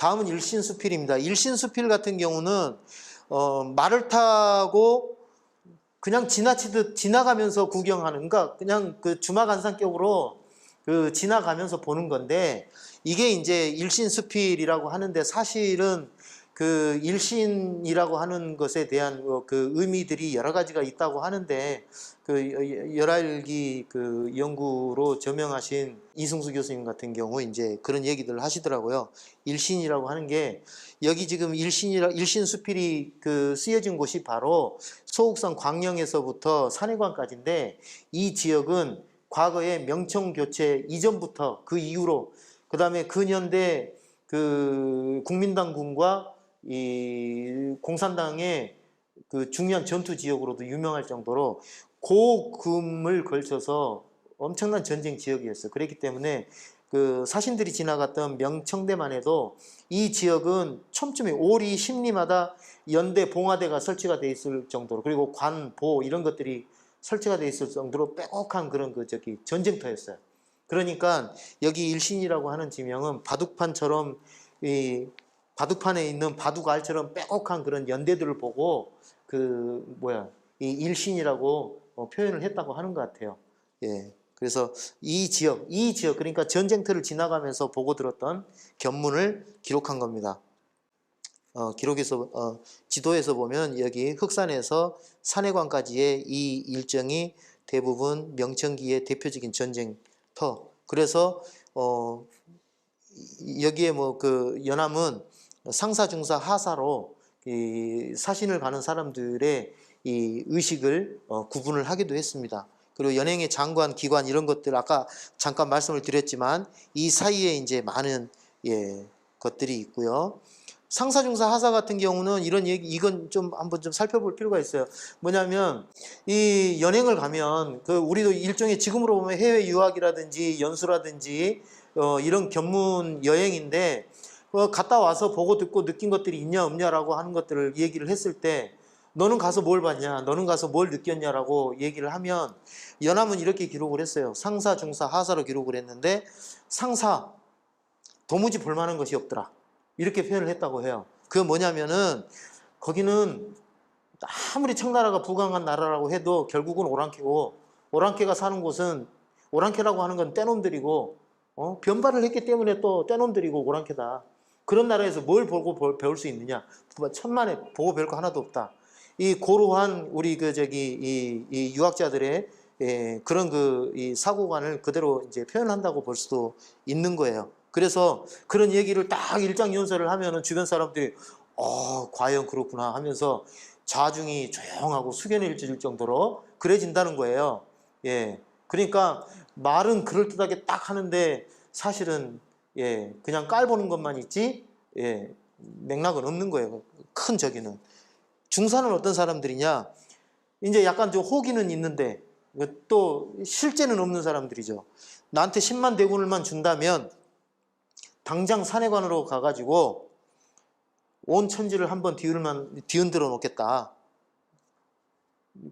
다음은 일신수필입니다. 일신수필 같은 경우는 말을 타고 그냥 지나치듯 지나가면서 구경하는, 그러니까 그냥 그 주마간산격으로 그 지나가면서 보는 건데, 이게 이제 일신수필이라고 하는데, 사실은 그 일신이라고 하는 것에 대한 그 의미들이 여러 가지가 있다고 하는데, 그 열알기 그 연구로 저명하신 이승수 교수님 같은 경우 이제 그런 얘기들을 하시더라고요. 일신이라고 하는 게, 여기 지금 일신수필이 그 쓰여진 곳이 바로 소옥성 광령에서부터 산해관까지인데, 이 지역은 과거에 명청 교체 이전부터 그 이후로, 그 다음에 근현대 그 국민당군과 이 공산당의 그 중요한 전투 지역으로도 유명할 정도로 고금을 걸쳐서 엄청난 전쟁 지역이었어요. 그렇기 때문에 그 사신들이 지나갔던 명청대만 해도 이 지역은 촘촘히 오리, 십리마다 연대, 봉화대가 설치가 돼 있을 정도로, 그리고 관, 보 이런 것들이 설치가 돼 있을 정도로 빼곡한 그런 전쟁터였어요. 그러니까 여기 일신이라고 하는 지명은 바둑판처럼, 이 바둑판에 있는 바둑알처럼 빼곡한 그런 연대들을 보고 이 일신이라고 표현을 했다고 하는 것 같아요. 예. 그래서 이 지역 그러니까 전쟁터를 지나가면서 보고 들었던 견문을 기록한 겁니다. 지도에서 보면 여기 흑산에서 산해관까지의 이 일정이 대부분 명청기의 대표적인 전쟁터. 그래서 여기에 그 연암은 상사, 중사, 하사로 이 사신을 가는 사람들의 이 의식을 구분을 하기도 했습니다. 그리고 연행의 장관, 기관 이런 것들 아까 잠깐 말씀을 드렸지만 이 사이에 이제 많은 것들이 있고요. 상사, 중사, 하사 같은 경우는 이건 좀 한번 좀 살펴볼 필요가 있어요. 뭐냐면 이 연행을 가면 우리도 일종의 지금으로 보면 해외 유학이라든지 연수라든지 이런 견문 여행인데, 갔다 와서 보고 듣고 느낀 것들이 있냐 없냐라고 하는 것들을 얘기를 했을 때, 너는 가서 뭘 봤냐, 너는 가서 뭘 느꼈냐라고 얘기를 하면, 연암은 이렇게 기록을 했어요. 상사, 중사, 하사로 기록을 했는데, 상사, 도무지 볼만한 것이 없더라, 이렇게 표현을 했다고 해요. 그게 뭐냐면은 거기는 아무리 청나라가 부강한 나라라고 해도 결국은 오랑캐고, 오랑캐가 사는 곳은, 오랑캐라고 하는 건 떼놈들이고, 변발을 했기 때문에 또 떼놈들이고 오랑캐다. 그런 나라에서 뭘 보고 배울 수 있느냐? 천만에 보고 배울 거 하나도 없다. 이 고루한 우리 이 유학자들의 그런 이 사고관을 그대로 이제 표현한다고 볼 수도 있는 거예요. 그래서 그런 얘기를 딱 일장연설을 하면은 주변 사람들이 과연 그렇구나 하면서 자중이 조용하고 숙연해질 정도로 그래진다는 거예요. 예. 그러니까 말은 그럴듯하게 딱 하는데 사실은 그냥 깔보는 것만 있지 맥락은 없는 거예요. 큰 저기는. 중사는 어떤 사람들이냐? 이제 약간 좀 호기는 있는데 또 실제는 없는 사람들이죠. 나한테 10만 대군을만 준다면 당장 산해관으로 가가지고 온 천지를 한번 뒤흔들어 놓겠다.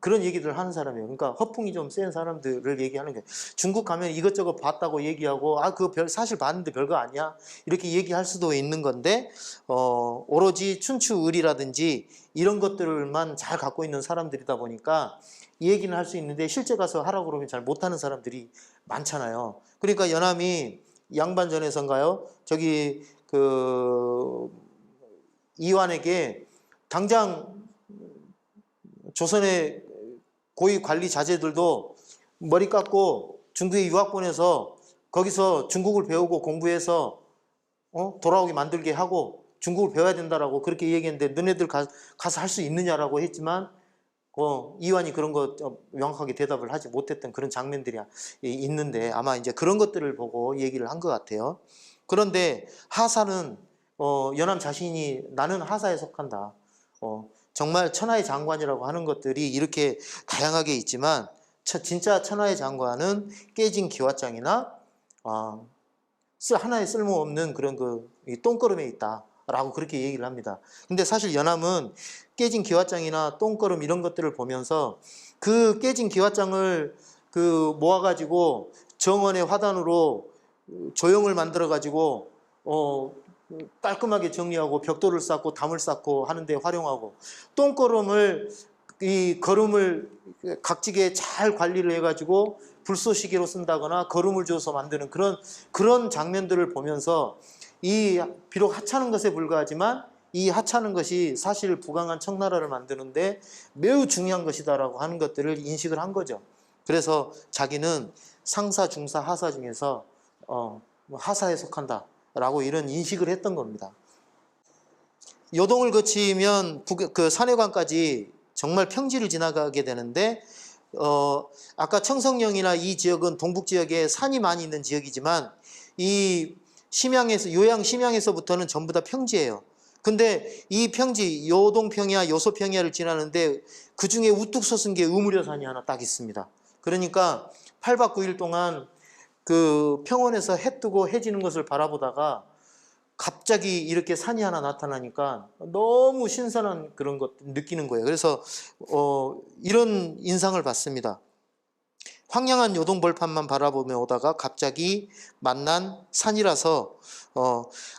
그런 얘기들을 하는 사람이에요. 그러니까 허풍이 좀 센 사람들을 얘기하는 거예요. 중국 가면 이것저것 봤다고 얘기하고, 그거 사실 봤는데 별거 아니야, 이렇게 얘기할 수도 있는 건데, 오로지 춘추의리라든지 이런 것들만 잘 갖고 있는 사람들이다 보니까 이 얘기는 할 수 있는데, 실제 가서 하라고 그러면 잘 못하는 사람들이 많잖아요. 그러니까 연암이 양반전에선가요? 저기 이완에게 당장 조선의 고위 관리 자제들도 머리 깎고 중국에 유학 보내서 거기서 중국을 배우고 공부해서 돌아오게 만들게 하고 중국을 배워야 된다라고 그렇게 얘기했는데, 너네들 가서 할 수 있느냐라고 했지만 이완이 그런 거 명확하게 대답을 하지 못했던 그런 장면들이 있는데, 아마 이제 그런 것들을 보고 얘기를 한 것 같아요. 그런데 하사는 연암 자신이 나는 하사에 속한다, 정말 천하의 장관이라고 하는 것들이 이렇게 다양하게 있지만, 진짜 천하의 장관은 깨진 기와장이나 하나의 쓸모없는 그런 이 똥걸음에 있다라고 그렇게 얘기를 합니다. 근데 사실 연암은 깨진 기와장이나 똥걸음 이런 것들을 보면서 그 깨진 기와장을 모아가지고 정원의 화단으로 조형을 만들어가지고 깔끔하게 정리하고 벽돌을 쌓고 담을 쌓고 하는데 활용하고, 똥거름을 이 거름을 각지게 잘 관리를 해가지고 불쏘시개로 쓴다거나 거름을 줘서 만드는 그런 장면들을 보면서 이 비록 하찮은 것에 불과하지만 이 하찮은 것이 사실 부강한 청나라를 만드는데 매우 중요한 것이다라고 하는 것들을 인식을 한 거죠. 그래서 자기는 상사, 중사, 하사 중에서 하사에 속한다라고 이런 인식을 했던 겁니다. 요동을 거치면 그 산해관까지 정말 평지를 지나가게 되는데 아까 청성령이나 이 지역은 동북 지역에 산이 많이 있는 지역이지만 이 심양에서 요양 심양에서부터는 전부 다 평지예요. 근데 이 평지 요동평야 요소평야를 지나는데 그 중에 우뚝 솟은 게 의무려산이 하나 딱 있습니다. 그러니까 8박 9일 동안 그 평원에서 해 뜨고 해 지는 것을 바라보다가 갑자기 이렇게 산이 하나 나타나니까 너무 신선한 그런 것 느끼는 거예요. 그래서 이런 인상을 받습니다. 황량한 요동벌판만 바라보며 오다가 갑자기 만난 산이라서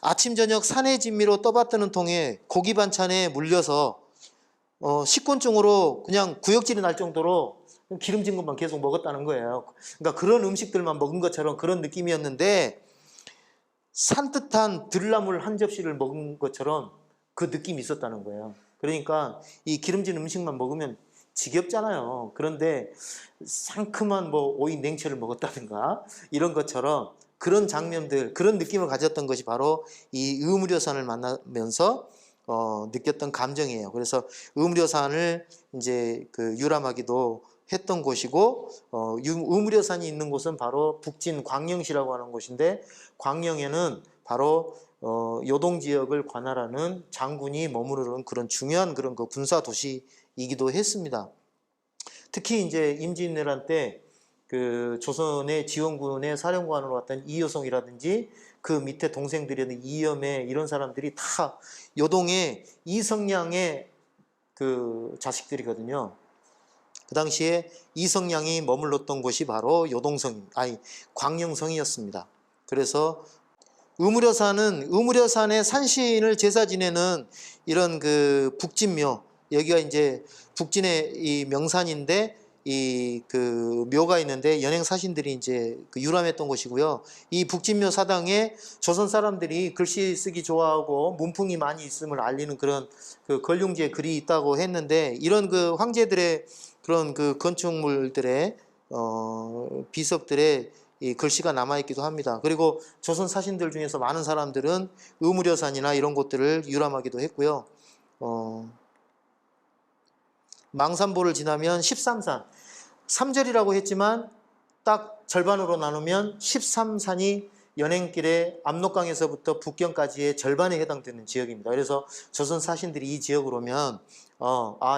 아침 저녁 산의 진미로 떠받드는 통에 고기 반찬에 물려서 식곤증으로 그냥 구역질이 날 정도로 기름진 것만 계속 먹었다는 거예요. 그러니까 그런 음식들만 먹은 것처럼 그런 느낌이었는데 산뜻한 들나물 한 접시를 먹은 것처럼 그 느낌이 있었다는 거예요. 그러니까 이 기름진 음식만 먹으면 지겹잖아요. 그런데 상큼한 뭐 오이 냉채를 먹었다든가 이런 것처럼 그런 장면들, 그런 느낌을 가졌던 것이 바로 이 의무려산을 만나면서 느꼈던 감정이에요. 그래서 의무려산을 이제 그 유람하기도 했던 곳이고, 의무려산이 있는 곳은 바로 북진 광령시라고 하는 곳인데, 광령에는 바로 요동 지역을 관할하는 장군이 머무르는 그런 중요한 그런 그 군사 도시이기도 했습니다. 특히 이제 임진왜란 때 그 조선의 지원군의 사령관으로 왔던 이여송이라든지 그 밑에 동생들이었던 이염의 이런 사람들이 다 요동의 이성량의 그 자식들이거든요. 그 당시에 이성량이 머물렀던 곳이 바로 광령성이었습니다. 그래서 의무려산의 산신을 제사 지내는 이런 그 북진묘, 여기가 이제 북진의 이 명산인데 이 그 묘가 있는데 연행 사신들이 이제 그 유람했던 곳이고요. 이 북진묘 사당에 조선 사람들이 글씨 쓰기 좋아하고 문풍이 많이 있음을 알리는 그런 그 걸륭지에 글이 있다고 했는데, 이런 그 황제들의 그런 그 건축물들의 비석들의 이 글씨가 남아있기도 합니다. 그리고 조선 사신들 중에서 많은 사람들은 의무려산이나 이런 곳들을 유람하기도 했고요. 망산보를 지나면 13산, 3절이라고 했지만 딱 절반으로 나누면 13산이 연행길의 압록강에서부터 북경까지의 절반에 해당되는 지역입니다. 그래서 조선 사신들이 이 지역으로 오면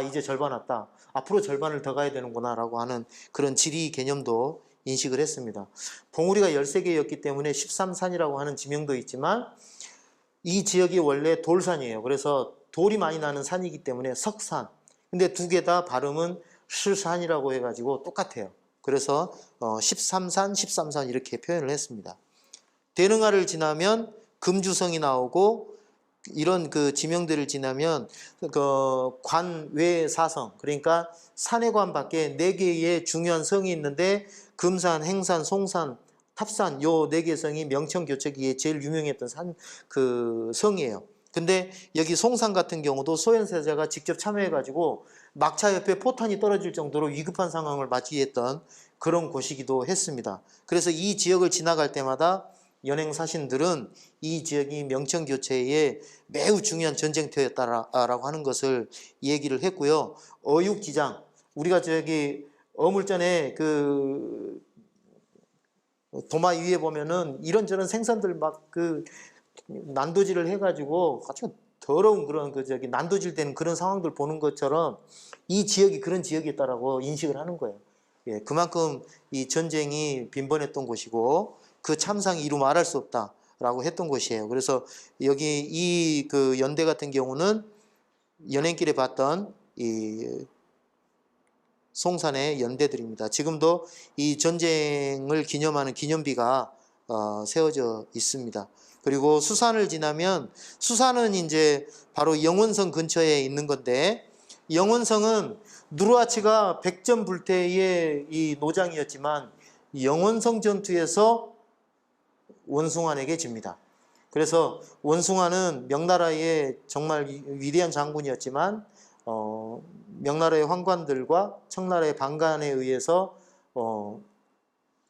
이제 절반 왔다, 앞으로 절반을 더 가야 되는구나 라고 하는 그런 지리 개념도 인식을 했습니다. 봉우리가 13개였기 때문에 13산이라고 하는 지명도 있지만 이 지역이 원래 돌산이에요. 그래서 돌이 많이 나는 산이기 때문에 석산. 근데 두 개 다 발음은 실산이라고 해가지고 똑같아요. 그래서 13산, 13산 이렇게 표현을 했습니다. 대릉하를 지나면 금주성이 나오고, 이런 그 지명들을 지나면 그 관외사성, 그러니까 산해관 밖에 4개의 중요한 성이 있는데 금산, 행산, 송산, 탑산 요 4개 성이 명청교체기에 제일 유명했던 그 성이에요. 근데 여기 송산 같은 경우도 소현세자가 직접 참여해가지고 막차 옆에 포탄이 떨어질 정도로 위급한 상황을 맞이했던 그런 곳이기도 했습니다. 그래서 이 지역을 지나갈 때마다 연행 사신들은 이 지역이 명청교체의 매우 중요한 전쟁터였다라고 하는 것을 얘기를 했고요. 어육지장, 우리가 저기 어물전에 그 도마 위에 보면은 이런저런 생선들 막 그 난도질을 해가지고 아주 더러운 그런 그 저기 난도질 되는 그런 상황들 보는 것처럼 이 지역이 그런 지역이었다라고 인식을 하는 거예요. 예, 그만큼 이 전쟁이 빈번했던 곳이고 그 참상이 이루 말할 수 없다라고 했던 곳이에요. 그래서 여기 이 그 연대 같은 경우는 연행길에 봤던 이 송산의 연대들입니다. 지금도 이 전쟁을 기념하는 기념비가 세워져 있습니다. 그리고 수산을 지나면 수산은 이제 바로 영원성 근처에 있는 건데 영원성은 누르하치가 백전불태의 이 노장이었지만 영원성 전투에서 원숭환에게 집니다. 그래서 원숭환은 명나라의 정말 위대한 장군이었지만 명나라의 황관들과 청나라의 반간에 의해서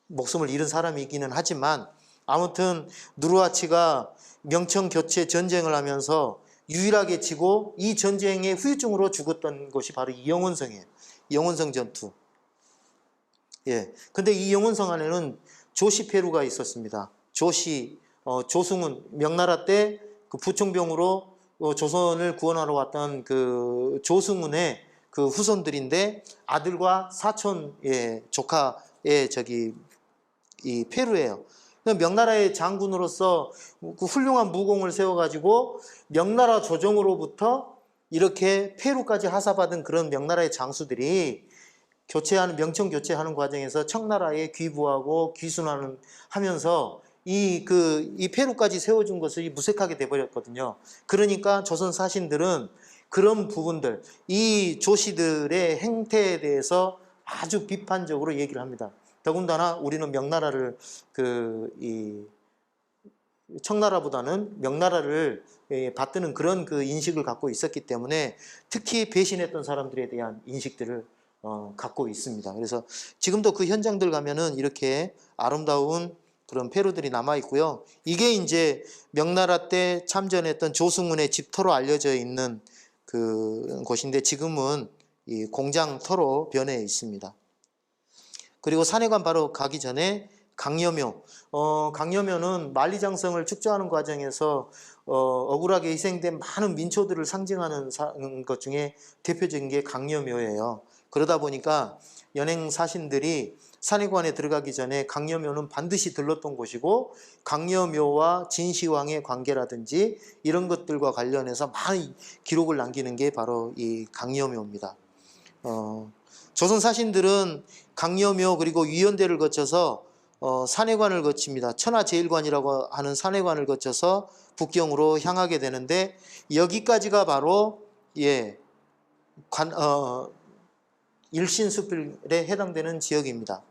목숨을 잃은 사람이기는 하지만 아무튼 누르하치가 명청 교체 전쟁을 하면서 유일하게 지고 이 전쟁의 후유증으로 죽었던 것이 바로 이 영원성이에요. 영원성 전투. 예. 근데 이 영원성 안에는 조시페루가 있었습니다. 조승훈, 명나라 때 그 부총병으로 조선을 구원하러 왔던 그 조승훈의 그 후손들인데 아들과 사촌, 조카의 이 페루예요. 명나라의 장군으로서 그 훌륭한 무공을 세워가지고 명나라 조정으로부터 이렇게 페루까지 하사받은 그런 명나라의 장수들이 명청 교체하는 과정에서 청나라에 귀부하고 하면서 이 페루까지 세워준 것을 무색하게 돼버렸거든요. 그러니까 조선 사신들은 그런 부분들, 이 조씨들의 행태에 대해서 아주 비판적으로 얘기를 합니다. 더군다나 우리는 명나라를 청나라보다는 명나라를 받드는 그런 그 인식을 갖고 있었기 때문에 특히 배신했던 사람들에 대한 인식들을 갖고 있습니다. 그래서 지금도 그 현장들 가면은 이렇게 아름다운 그런 페루들이 남아 있고요. 이게 이제 명나라 때 참전했던 조승훈의 집터로 알려져 있는 그 곳인데 지금은 이 공장터로 변해 있습니다. 그리고 산해관 바로 가기 전에 강여묘. 강여묘는 만리장성을 축조하는 과정에서 억울하게 희생된 많은 민초들을 상징하는 것 중에 대표적인 게 강여묘예요. 그러다 보니까 연행 사신들이 산해관에 들어가기 전에 강여묘는 반드시 들렀던 곳이고 강여묘와 진시황의 관계라든지 이런 것들과 관련해서 많은 기록을 남기는 게 바로 이 강여묘입니다. 조선 사신들은 강여묘 그리고 위원대를 거쳐서 산해관을 거칩니다. 천하제일관이라고 하는 산해관을 거쳐서 북경으로 향하게 되는데 여기까지가 바로 일신수필에 해당되는 지역입니다.